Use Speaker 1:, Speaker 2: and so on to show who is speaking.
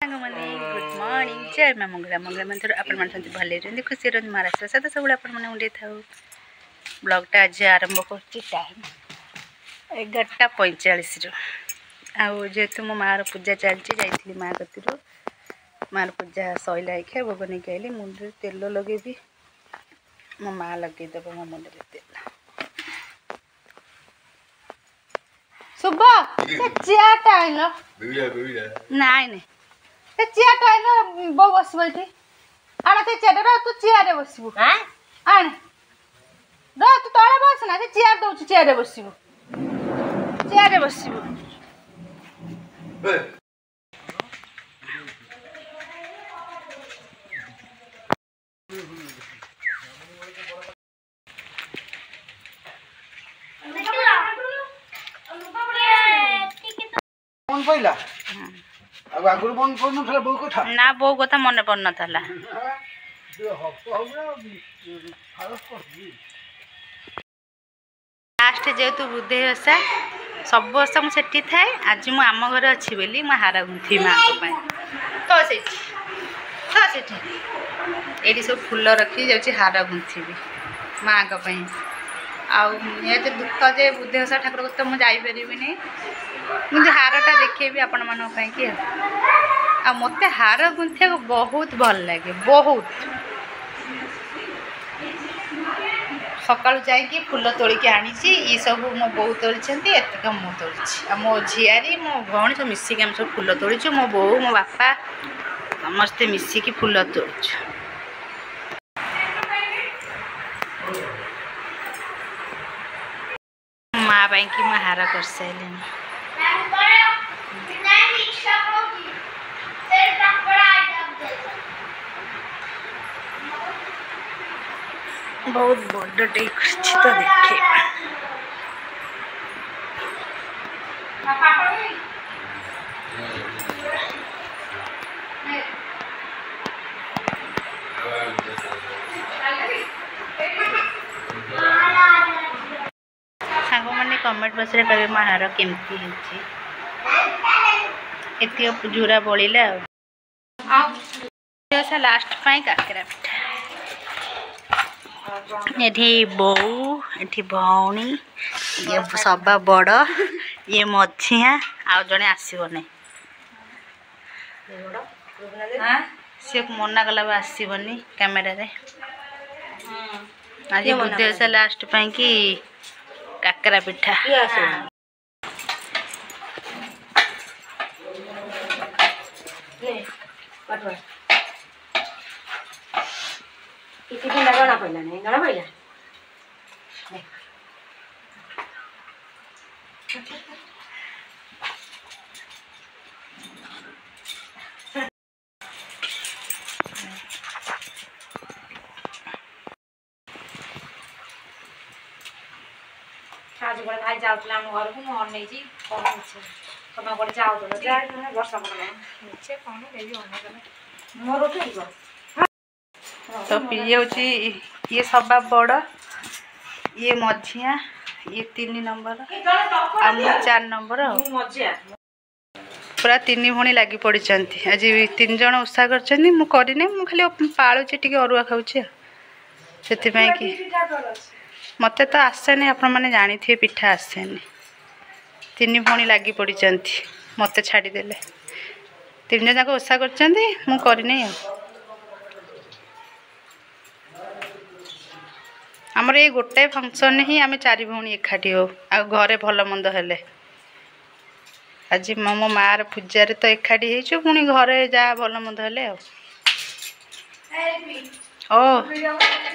Speaker 1: good morning जय माँ मंगला मंगला मंत्र आपण मानते भले रही खुशी रही महाराष्ट्र सदा सब आपण उड़े था ब्लॉगटा आज आरंभ कर टाइम 11:45 आउ जेहेतु मो मार पूजा चलती जाइली माँ कतर मार पूजा सैला खे भोग नहीं आइली मुंडे तेल लगे मो माँ लगेदेव मो मुंडे तेल शुभ चेयरटा आइल नाई नहीं चेयरटा आइल बो बस आण से चेयर तू चेयर बसबू आण तू तले बस ना चेयर दौ चेयर बसबू चेयर बसबू ना बो कथा मन पड़ ना लास्ट जेहेतु बुद्धि ओषा सब वर्ष मुझे थाए आज मु आम घर अच्छी बोली मो हार गुंथी माँ तो ये सब फूल रखी जाऊँ हार गुंथी माँ आते दुख जे बुद्धि ओषा ठाकुर तो मुझे जापरि मुझे हारटा देखेबी आपण मान कि मत हार गुंथा बहुत भल लगे बहुत सकाळु जाइए फूल तोलिकी आनी ये सब मो बो तोली एतक मु तोली मो झियारी मो भौणी सब मिसिक आम सब फूल तोलीचु मो बो मो बापा समस्ते मिसिकी फूल तोलीचु माँ कि मैं हार कर सारे बहुत बड़ टे तो देखे सांग मैंने कमेंट बॉक्स रे कहे मार केमती एत जुरा बड़ा लास्ट काकरा पिठा ये बो ये भौणी ये सभा बड़ ये मझिया आ जड़े आसबनी सी मना कला आसबनी कैमेरा आज बुद्धि ओषा लास्ट कि काकरा पिठा
Speaker 2: जଣା पड़ा नहीं जଣା पड़ा आज बड़े भाई जाऊला घर को मुझे कौन तुम बड़े जाऊ वर्षा पड़ा नीचे कौन मोर
Speaker 1: तो ये हूँ ये सभा बड़ ये मझिया ये 3 नंबर आ 4 नंबर पूरा 3 भौणी लगी पड़ी आज 3 जन ओषा कर मुझे खाली पालुची टी अरुआ खाऊँ से कि मत तो आसेनी आपण मैंने जानी थे पिठा आसेनी 3 भौणी लगी पड़ी मत छाड़देले 3 जन जाक ओषा करनी आमर ये गोटाए फंक्शन ही आम 4 भौणी एकाठी हो आ घरे भल मंद हेले आज मो मार पूजार तो एकाठी हो पुणी घरे जा भल मंद हेले ओ